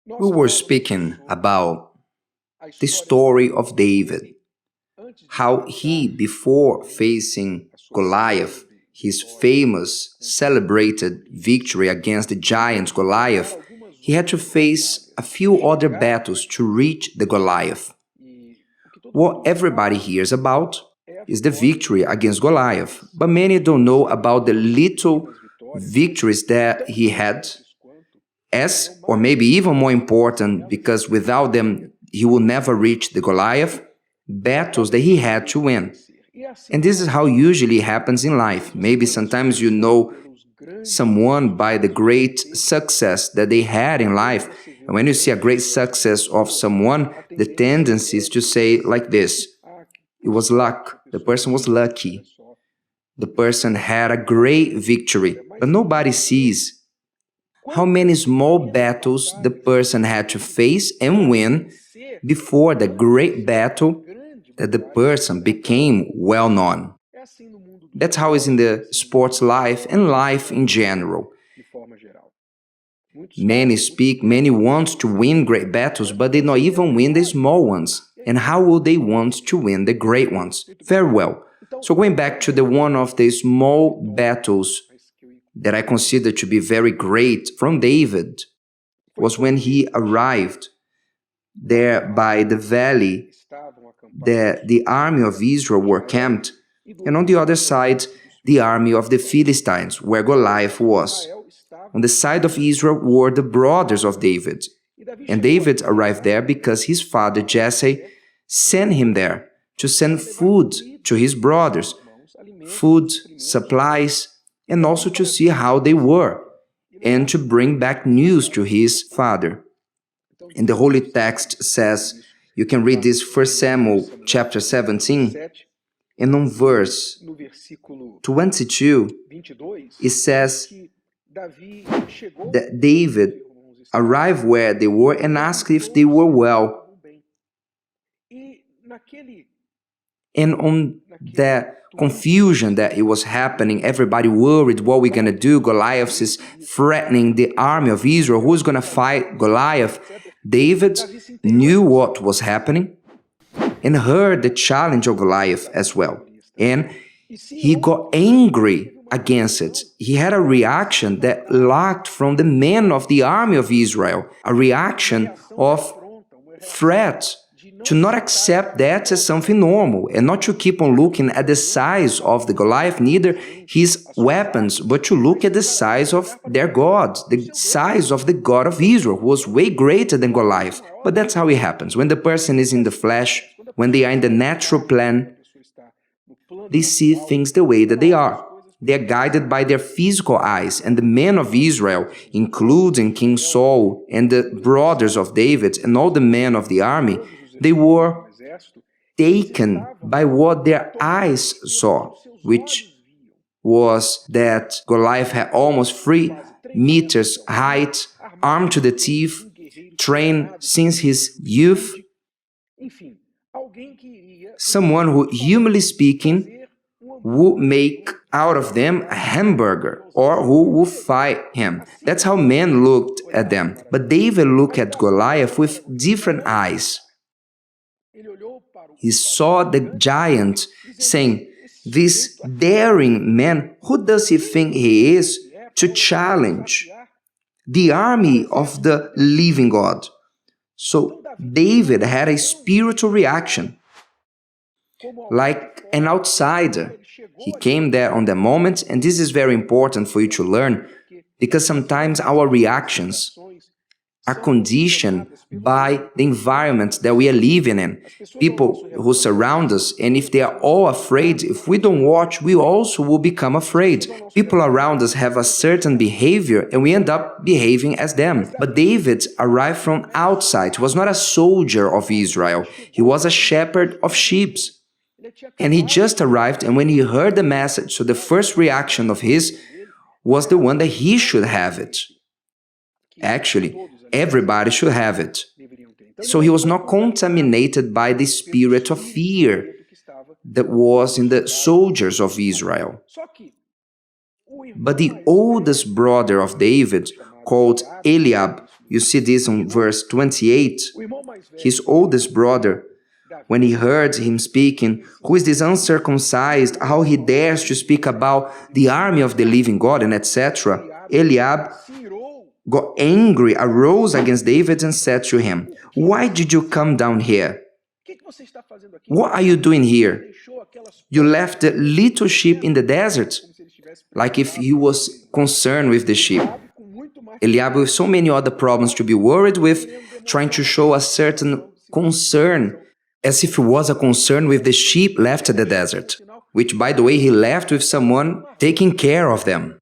We were speaking about the story of David, how he, before facing Goliath, his famous celebrated victory against the giant Goliath, he had to face a few other battles to reach the Goliath. What everybody hears about is the victory against Goliath, but many don't know about the little victories that he had, as, or maybe even more important, because without them he will never reach the Goliath, battles that he had to win. And this is how usually happens in life. Maybe sometimes you know someone by the great success that they had in life. And when you see a great success of someone, the tendency is to say like this: it was luck, the person was lucky, the person had a great victory. But nobody sees how many small battles the person had to face and win before the great battle that the person became well known. That's how it is in the sports life and life in general. Many speak, many want to win great battles, but they not even win the small ones. And how will they want to win the great ones? Very well. So going back to the one of the small battles that I consider to be very great from David was when he arrived there by the valley that the army of Israel were camped, and on the other side, the army of the Philistines, where Goliath was. On the side of Israel were the brothers of David, and David arrived there because his father Jesse sent him there to send food to his brothers, food, supplies, and also to see how they were, and to bring back news to his father. And the Holy Text says, you can read this 1 Samuel chapter 17, and on verse 22, it says that David arrived where they were and asked if they were well. And on that confusion that it was happening, everybody worried, what we're going to do? Goliath is threatening the army of Israel. Who's going to fight Goliath? David knew what was happening and heard the challenge of Goliath as well. And he got angry against it. He had a reaction that lacked from the men of the army of Israel, a reaction of threat, to not accept that as something normal and not to keep on looking at the size of the Goliath, neither his weapons, but to look at the size of their God, the size of the God of Israel, who was way greater than Goliath. But that's how it happens. When the person is in the flesh, when they are in the natural plan, they see things the way that they are. They are guided by their physical eyes, and the men of Israel, including King Saul and the brothers of David and all the men of the army, they were taken by what their eyes saw, which was that Goliath had almost 3 meters height, armed to the teeth, trained since his youth. Someone who, humanly speaking, would make out of them a hamburger, or who would fight him. That's how men looked at them. But David looked at Goliath with different eyes. He saw the giant, saying, this daring man, who does he think he is to challenge the army of the living God? So David had a spiritual reaction, like an outsider. He came there on the moment, and this is very important for you to learn, because sometimes our reactions are conditioned by the environment that we are living in. People who surround us, and if they are all afraid, if we don't watch, we also will become afraid. People around us have a certain behavior, and we end up behaving as them. But David arrived from outside. He was not a soldier of Israel. He was a shepherd of sheep. And he just arrived, and when he heard the message, so the first reaction of his was the one that he should have it. Actually, everybody should have it. So he was not contaminated by the spirit of fear that was in the soldiers of Israel. But the oldest brother of David, called Eliab, You see this in verse 28. His oldest brother, when he heard him speaking, who is this uncircumcised, how he dares to speak about the army of the living God, and etc. Eliab got angry, arose against David and said to him, "Why did you come down here? What are you doing here? You left the little sheep in the desert," like if he was concerned with the sheep. Eliab, with so many other problems to be worried with, trying to show a certain concern, as if it was a concern with the sheep left at the desert, which, by the way, he left with someone taking care of them.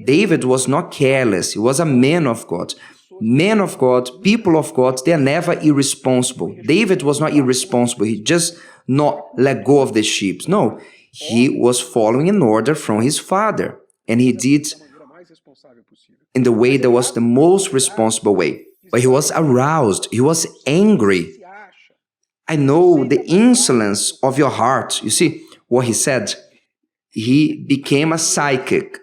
David was not careless. He was a man of God. Men of God, people of God, they are never irresponsible. David was not irresponsible. He just not let go of the sheep. No, he was following an order from his father, and he did in the way that was the most responsible way. But he was aroused. He was angry. "I know the insolence of your heart." You see what he said? He became a psychic.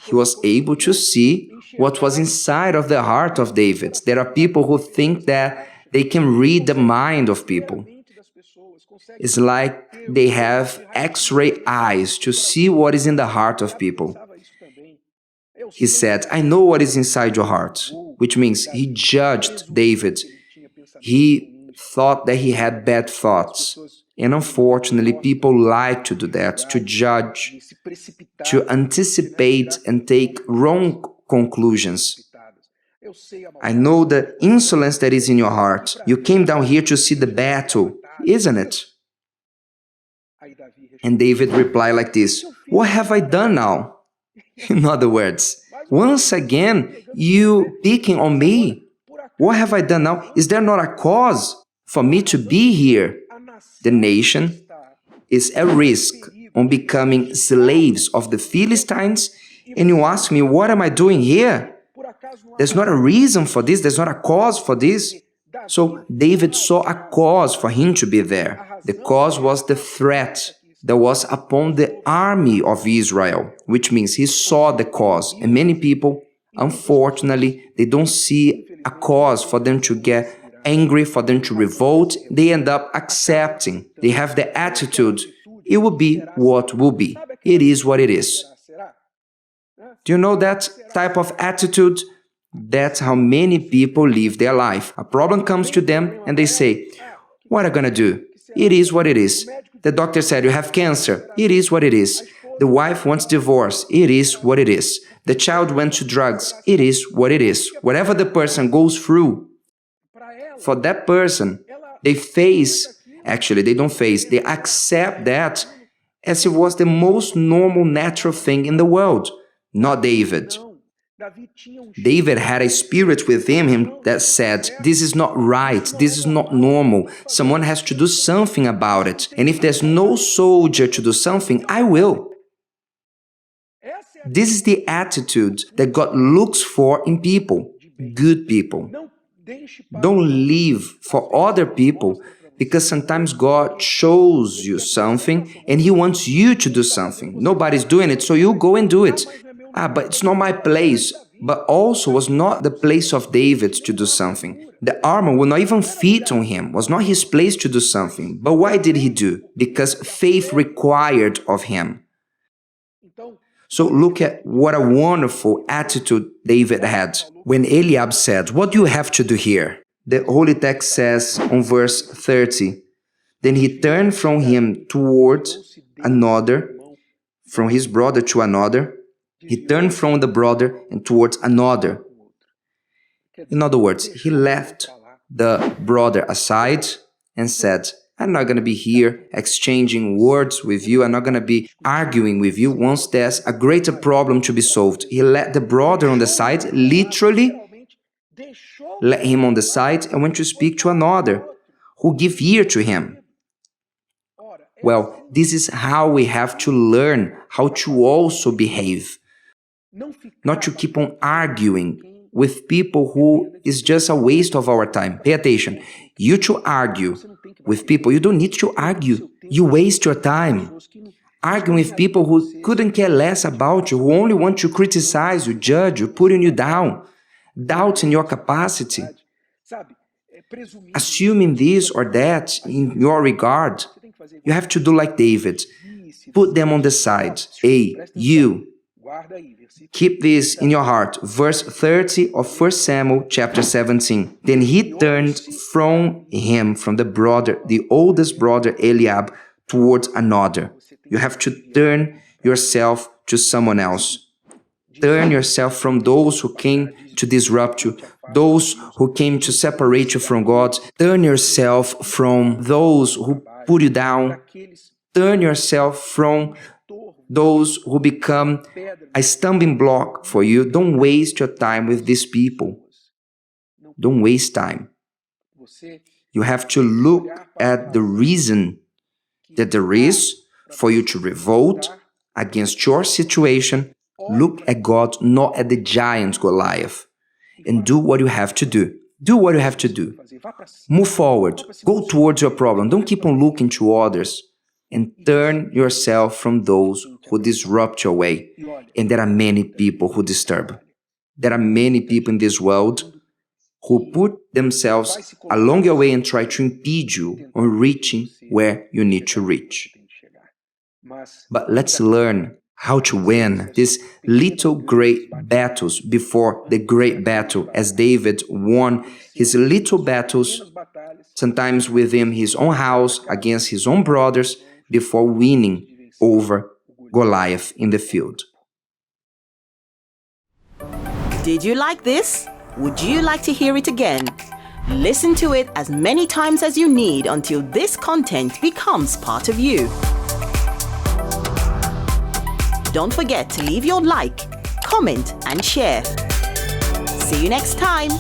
He was able to see what was inside of the heart of David. There are people who think that they can read the mind of people. It's like they have X-ray eyes to see what is in the heart of people. He said, "I know what is inside your heart," which means he judged David. He thought that he had bad thoughts. And unfortunately, people like to do that, to judge, to anticipate and take wrong conclusions. "I know the insolence that is in your heart. You came down here to see the battle, isn't it?" And David replied like this, "What have I done now?" In other words, once again, you picking on me. What have I done now? Is there not a cause for me to be here? The nation is at risk on becoming slaves of the Philistines, and you ask me, what am I doing here? There's not a reason for this. There's not a cause for this. So David saw a cause for him to be there. The cause was the threat that was upon the army of Israel, which means he saw the cause. And many people, unfortunately, they don't see a cause for them to get angry, for them to revolt. They end up accepting. They have the attitude, it will be what will be. It is what it is. Do you know that type of attitude? That's how many people live their life. A problem comes to them and they say, what are you going to do? It is what it is. The doctor said you have cancer. It is what it is. The wife wants divorce. It is what it is. The child went to drugs. It is what it is. Whatever the person goes through, for that person, they don't face, they accept that as if it was the most normal, natural thing in the world. Not David. David had a spirit within him that said, this is not right, this is not normal, someone has to do something about it, and if there's no soldier to do something, I will. This is the attitude that God looks for in people, good people. Don't live for other people, because sometimes God shows you something and He wants you to do something. Nobody's doing it, so you go and do it. But it's not my place. But also was not the place of David to do something. The armor will not even fit on him. Was not his place to do something. But why did he do? Because faith required of him. So look at what a wonderful attitude David had. When Eliab said, what do you have to do here? The Holy Text says on verse 30, then he turned from him toward another, from his brother to another. He turned from the brother and towards another. In other words, he left the brother aside and said, I'm not going to be here exchanging words with you. I'm not going to be arguing with you once there's a greater problem to be solved. He let the brother on the side, literally let him on the side and went to speak to another who give ear to him. Well, this is how we have to learn how to also behave. Not to keep on arguing with people who is just a waste of our time. Pay attention. You to argue with people, you don't need to argue. You waste your time. Arguing with people who couldn't care less about you, who only want to criticize you, judge you, putting you down. doubting your capacity, assuming this or that in your regard. You have to do like David. Put them on the side. Hey, you, keep this in your heart. Verse 30 of 1 Samuel chapter 17. Then he turned from him, from the oldest brother Eliab, towards another. You have to turn yourself to someone else. Turn yourself from those who came to disrupt you, those who came to separate you from God. Turn yourself from those who put you down. Turn yourself from those who become a stumbling block for you. Don't waste your time with these people. Don't waste time. You have to look at the reason that there is for you to revolt against your situation. Look at God, not at the giant Goliath. And do what you have to do. Do what you have to do. Move forward. Go towards your problem. Don't keep on looking to others. And turn yourself from those who disrupt your way. And there are many people who disturb. There are many people in this world who put themselves along your way and try to impede you on reaching where you need to reach. But let's learn how to win these little great battles before the great battle, as David won his little battles, sometimes within his own house, against his own brothers, before winning over Goliath in the field. Did you like this? Would you like to hear it again? Listen to it as many times as you need until this content becomes part of you. Don't forget to leave your like, comment, and share. See you next time.